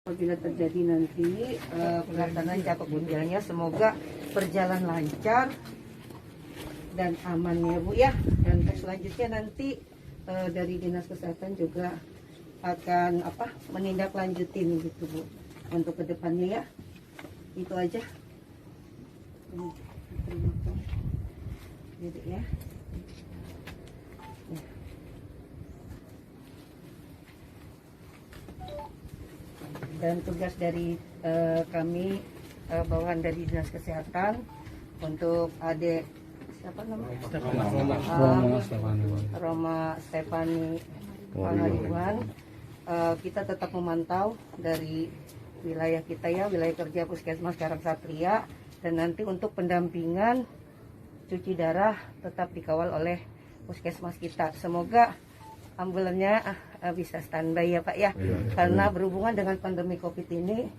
Apabila terjadi nanti pelaksanaan cakup gunjalnya, semoga berjalan lancar dan aman ya Bu ya. Dan selanjutnya nanti dari Dinas Kesehatan juga akan menindaklanjutin gitu Bu untuk kedepannya ya. Itu aja. Terima kasih. Jadi ya. Dan tugas dari kami bawahan dari Dinas Kesehatan untuk adik siapa namanya? Roma Stefani Pangaribuan. Kita tetap memantau dari wilayah kita ya, wilayah kerja Puskesmas Karangsatria, dan nanti untuk pendampingan cuci darah tetap dikawal oleh Puskesmas kita. Semoga ambulannya bisa standby ya Pak ya, karena berhubungan dengan pandemi COVID ini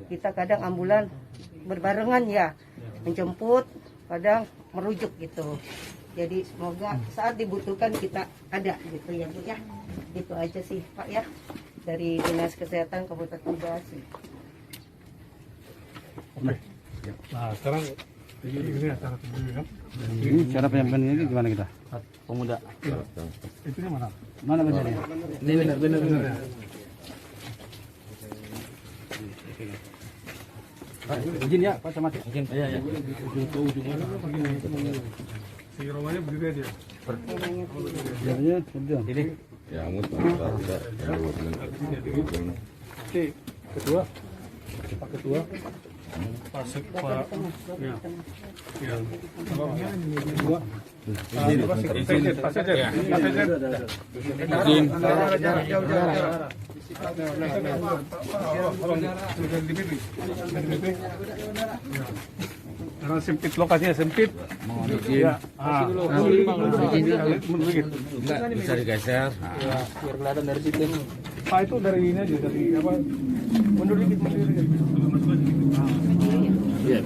kita kadang ambulan berbarengan ya, menjemput kadang merujuk gitu. Jadi semoga saat dibutuhkan kita ada gitu ya Bu ya. Itu aja sih Pak ya dari Dinas Kesehatan Kabupaten Bekasi. Oke. Nah sekarang ini acara pemilihan. Ini cara penyampaian ini gimana kita? Pemuda. Itunya mana? Mana bagiannya? Ini benar ya. Izin ya Pak Camat. Mungkin iya. Si Romanya berdiri dia. Jadinya udah. Ini Ya, mutu. Oke, ketua. Pak Ketua. Pak ya. Ya. Kedua. Pak Sekjen. Karena sempit, lokasinya sempit. Ya. bisa digeser. Biar kelihatan dari situ. Pak itu dari ini aja, dari apa? Mundur dikit. Iya.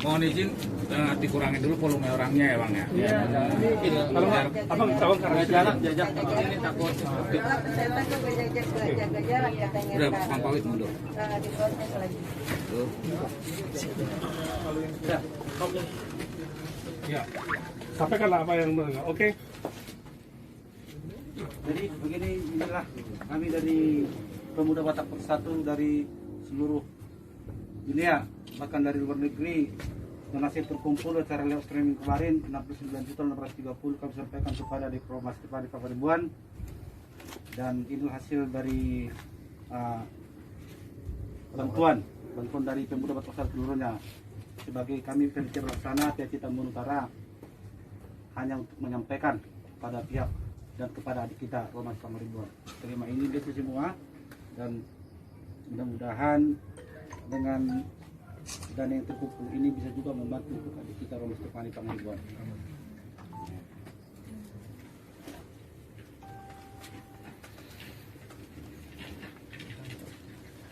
Mohon izin dikurangin dulu volume orangnya ya Bang ya. Iya. Kalau abang tahu karena jarak jajak ini takut. Kesehatan juga jaga jarak katanya. Udah Bang Pawit mundur. Diproses lagi. Tuh. Ya. Sampaikanlah apa yang benar. Oke. Jadi begini, inilah kami dari Pemuda Batak Persatu dari seluruh dunia, bahkan dari luar negeri. Donasi terkumpul acara lewat streaming kemarin 69.630 kami sampaikan kepada Dikromas Stefani Pangaribuan, dan ini hasil dari bantuan dari Pemuda Batak Persatu seluruhnya. Sebagai kami panitia pelaksana THC Tambun Utara hanya untuk menyampaikan pada pihak dan kepada adik kita Romas Pangaribuan, terima ini dia semua, dan mudah-mudahan dengan dana yang terkumpul ini bisa juga membantu untuk adik kita Romas Stefani Pangaribuan.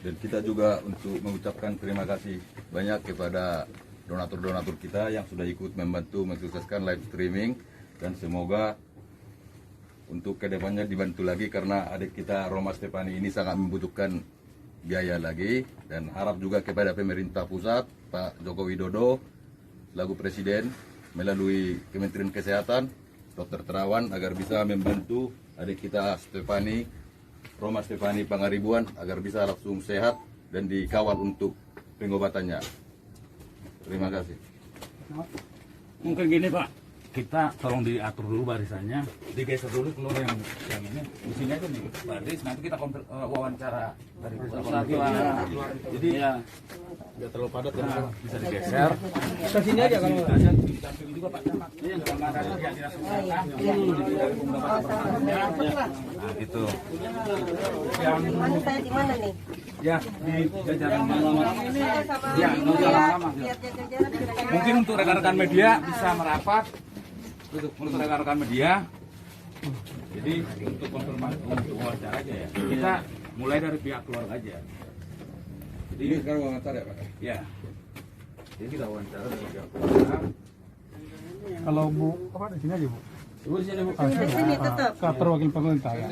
Dan kita juga untuk mengucapkan terima kasih banyak kepada donatur-donatur kita yang sudah ikut membantu mensukseskan live streaming, dan semoga untuk kedepannya dibantu lagi karena adik kita Roma Stefani ini sangat membutuhkan biaya lagi, dan harap juga kepada pemerintah pusat Pak Joko Widodo selaku Presiden melalui Kementerian Kesehatan Dr. Terawan agar bisa membantu adik kita Roma Stefani Pangaribuan agar bisa langsung sehat dan dikawal untuk pengobatannya. Terima kasih. Mungkin gini Pak, kita tolong diatur dulu barisannya, digeser dulu keluar yang ini, di sini aja nih baris, nanti kita wawancara dari pusat. Jadi ya nggak terlalu padat ya, bisa digeser. Ke sini aja kalau Didamping juga Pak Camat. Iya, sama ada yang dinas kesehatan, dari pemerintah. Nah gitu. Mana saya di mana nih? Ya di jajaran Ya, sama. biar jaga jarak. Mungkin untuk rekan-rekan media bisa merapat. Untuk rekan-rekan media, jadi untuk konfirmasi, untuk wawancara aja ya. Kita mulai dari pihak keluarga aja. Jadi Ini sekarang wawancara ya Pak? ya. Jadi kita wawancara dari pihak keluarga. Kalau Bu apa di sini aja Bu? Ibu di sini Bu. Di sini tetap. Kantor wakil pemerintah ya.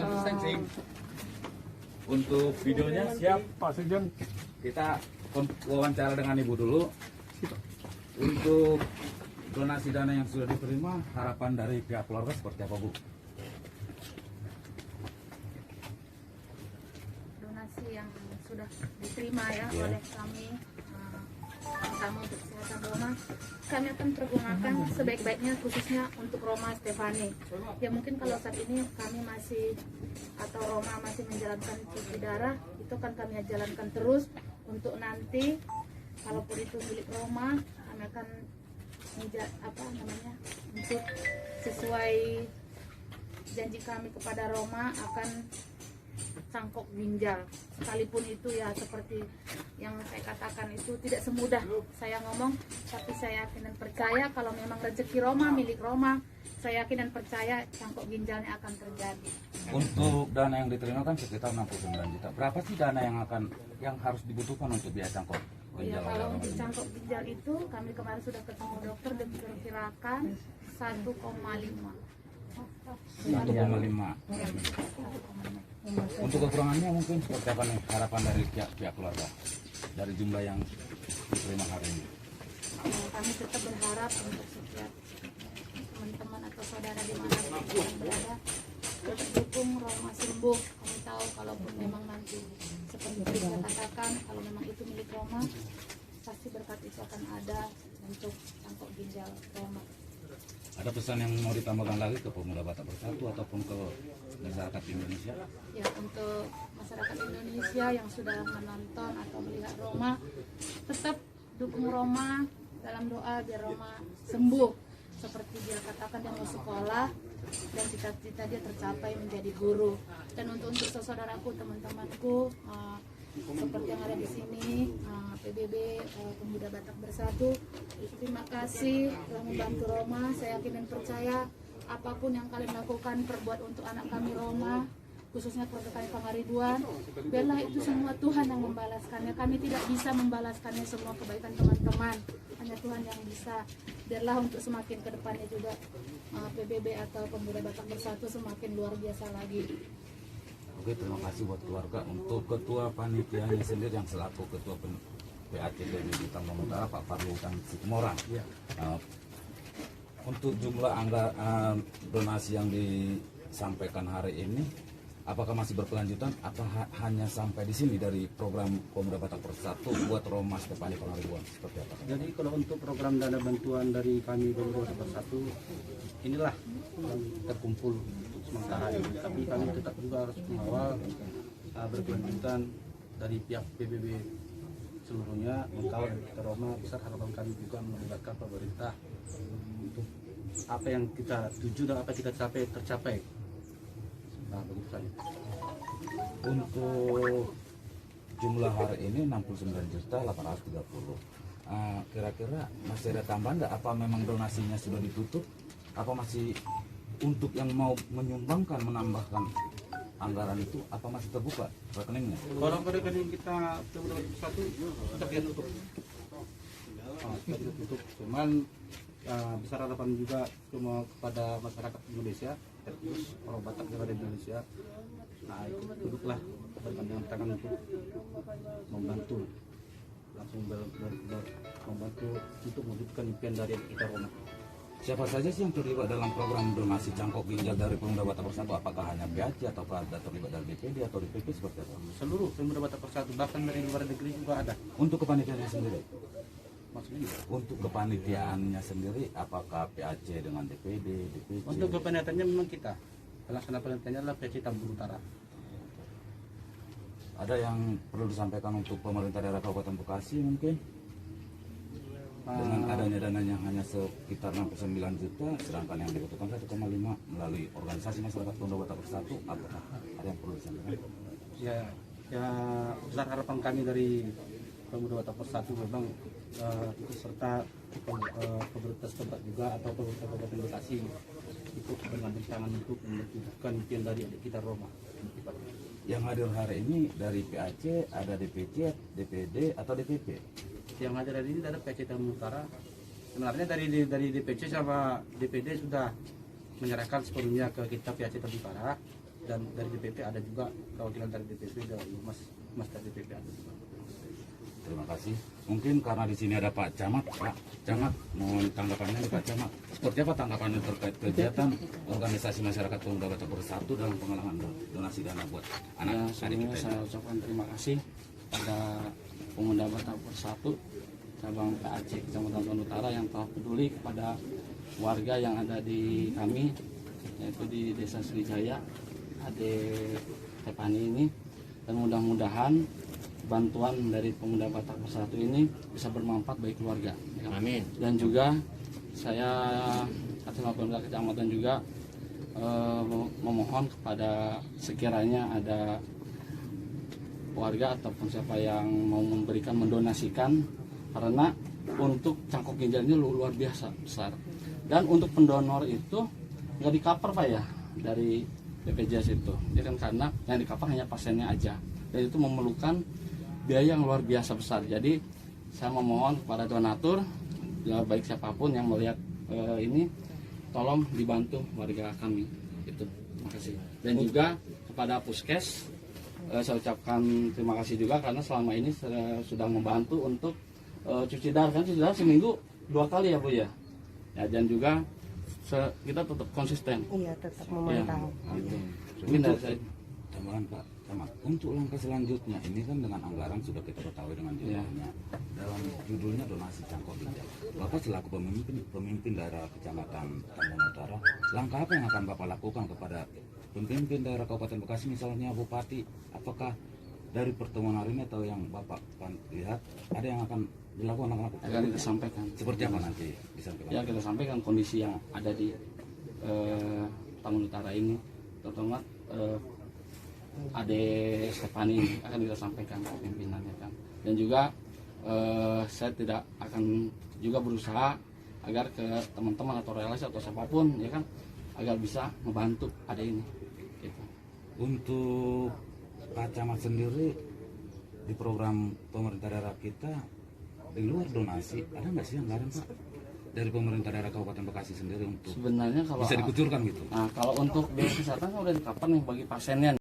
Untuk videonya siap. Pak Sekjen. Kita wawancara dengan Ibu dulu. Untuk donasi dana yang sudah diterima, harapan dari pihak keluarga seperti apa, Bu? Donasi yang sudah diterima ya oleh kami, terutama untuk kesehatan Roma, kami akan pergunakan sebaik-baiknya, khususnya untuk Roma Stefani. Ya mungkin kalau saat ini kami masih atau Roma masih menjalankan cuci darah, itu akan kami jalankan terus. Untuk nanti kalaupun itu milik Roma, kami akan untuk sesuai janji kami kepada Roma akan cangkok ginjal, sekalipun itu ya seperti yang saya katakan itu tidak semudah saya ngomong, tapi saya yakin dan percaya kalau memang rezeki Roma, milik Roma, saya yakin dan percaya cangkok ginjalnya akan terjadi. Untuk dana yang diterima kan sekitar 69 juta. Berapa sih dana yang harus dibutuhkan untuk biaya cangkok Ya, ginjal? kalau untuk cangkok ginjal itu kami kemarin sudah ketemu dokter dan diperkirakan 1,5. 1,5. Untuk kekurangannya mungkin seperti apa nih harapan dari pihak keluarga dari jumlah yang diterima hari ini? Kami tetap berharap untuk setiap teman-teman atau saudara di mana yang berada dukung Roma sembuh. Kami tahu kalaupun memang nanti seperti tadi saya katakan, kalau memang itu milik Roma, pasti berkat itu akan ada untuk cangkok ginjal Roma. Ada pesan yang mau ditambahkan lagi ke Pemuda Batak Bersatu ataupun ke masyarakat Indonesia? Ya, untuk masyarakat Indonesia yang sudah menonton atau melihat Roma, tetap dukung Roma dalam doa biar Roma sembuh. Seperti dia katakan dia mau sekolah dan cita-cita dia tercapai menjadi guru. Dan untuk saudaraku, teman-temanku, seperti yang ada di sini, PBB Pemuda Batak Bersatu, terima kasih telah membantu Roma. Saya yakin dan percaya apapun yang kalian lakukan, perbuat untuk anak kami Roma, khususnya keluarga kami Pangaribuan, biarlah itu semua Tuhan yang membalaskannya. Kami tidak bisa membalaskannya semua kebaikan teman-teman, hanya Tuhan yang bisa. Biarlah untuk semakin ke depannya juga PBB atau Pemuda Batak Bersatu semakin luar biasa lagi. Oke, terima kasih buat keluarga. Untuk ketua panitianya sendiri yang selaku ketua PAC di Tambang Utara, Pak Parlo Utang Situmorang. Untuk jumlah donasi yang disampaikan hari ini, apakah masih berkelanjutan? Apa hanya sampai di sini dari program Pemuda Batak Bersatu buat Roma Stefani Pangaribuan? Seperti apa? Jadi kalau untuk program dana bantuan dari kami Pemuda Batak Bersatu, inilah yang terkumpul untuk sementara ini. Tapi kami tetap juga harus mengawal berkelanjutan dari pihak PBB seluruhnya, mengkawal kita Roma. Besar harapan kami juga melibatkan pemerintah untuk apa yang kita tuju dan apa yang kita tercapai. Nah, begitu saja. Untuk jumlah hari ini 69.830. Kira-kira masih ada tambahan nggak? Apa memang donasinya sudah ditutup? Apa masih untuk yang mau menyumbangkan, menambahkan anggaran itu, apa masih terbuka rekeningnya? Kalau rekening kita Pemuda Batak Bersatu tetap dia tutup. Tutup. Cuman besar harapan juga cuma kepada masyarakat Indonesia, terus orang Batak yang ada di Indonesia. Nah, itu duduklah bergandengan tangan untuk membantu, langsung membantu untuk mewujudkan impian dari kita Roma. Siapa saja sih yang terlibat dalam program donasi cangkok ginjal dari Pemuda Batak Bersatu? Apakah hanya PAC atau ada terlibat dari DPD atau DPP seperti apa? Seluruh Pemuda Batak Bersatu, bahkan dari luar negeri juga ada. Untuk kepanitiaannya sendiri? Maksudnya Untuk kepanitiaannya sendiri, apakah PAC dengan DPD, DPC? untuk kepanitiaannya memang kita. Pelaksana panitiaannya adalah PAC Tambun Utara. Ada yang perlu disampaikan untuk pemerintah daerah Kabupaten Bekasi mungkin? Dengan adanya dananya hanya sekitar 69 juta, sedangkan yang dibutuhkan 1,5 melalui organisasi masyarakat Pemuda Batak Bersatu, apakah ada yang perlu disampaikan? Ya, besar harapan kami dari Pemuda Batak Bersatu memang serta pemerintah setempat juga atau pemerintah Kabupaten Bekasi ikut mengambil tangan untuk mewujudkan impian dari adik kita Roma. Yang hadir hari ini dari PAC, ada DPC, DPD atau DPP? Yang hadir hari ini ada PAC Tambun Utara. Sebenarnya dari DPC sama DPD sudah menyerahkan sepenuhnya ke kita PAC Tambun Utara. dan dari DPP ada juga perwakilan dari DPP dan mas dari DPP ada juga. Terima kasih. Mungkin karena di sini ada Pak Camat, Pak Camat, mohon tanggapannya nih Pak Camat. Seperti apa tanggapannya terkait kegiatan organisasi masyarakat Pemuda Batak Bersatu dalam penggalangan donasi dana buat Ya, anak adik sebelumnya kita? saya ucapkan terima kasih pada Pemuda Batak Bersatu cabang PAC Kecamatan Tondano Utara yang telah peduli kepada warga yang ada di kami, yaitu di Desa Srijaya, Ade Tepani ini, dan mudah-mudahan bantuan dari Pemuda Batak Bersatu ini bisa bermanfaat bagi keluarga. Amin. Dan juga saya atas nama Pemuda Kecamatan juga memohon kepada sekiranya ada warga ataupun siapa yang mau mendonasikan, karena untuk cangkok ginjalnya luar biasa besar, dan untuk pendonor itu nggak di cover Pak ya dari BPJS itu, ya kan, karena yang di cover hanya pasiennya aja, dan itu memerlukan biaya yang luar biasa besar. Jadi saya memohon kepada donatur, ya, baik siapapun yang melihat ini, tolong dibantu warga kami itu. Terima kasih. Dan juga kepada Puskes saya ucapkan terima kasih juga, karena selama ini sudah membantu untuk cuci darah, kan cuci darah seminggu 2 kali ya Bu ya. Ya, dan juga kita tetap konsisten. Iya, tetap memantau. Ya, gitu. Mungkin dari saya. Tambahan Pak Camat, untuk langkah selanjutnya ini kan dengan anggaran sudah kita ketahui dengan jumlahnya. Dalam judulnya donasi cangkok ginjal, Bapak selaku pemimpin daerah Kecamatan Tondano Utara, langkah apa yang akan Bapak lakukan kepada pemimpin daerah Kabupaten Bekasi, misalnya Bupati? Apakah dari pertemuan hari ini atau yang Bapak lihat ada yang akan dilakukan Akan kita sampaikan. seperti apa nanti disampaikan? Ya, kita sampaikan kondisi yang ada di Tondano Utara ini, terutama Ade Stefani ini akan kita sampaikan ke pimpinannya kan. Dan juga saya tidak akan juga berusaha agar ke teman-teman atau relasi atau siapapun, ya kan, agar bisa membantu Ade ini gitu. Untuk Pak Camat sendiri di program pemerintah daerah kita, di luar donasi ada nggak sih anggaran Pak dari pemerintah daerah Kabupaten Bekasi sendiri untuk Sebenarnya kalau bisa dikucurkan gitu? Nah, kalau untuk biaya kesehatan kan udah di cover nih bagi pasiennya.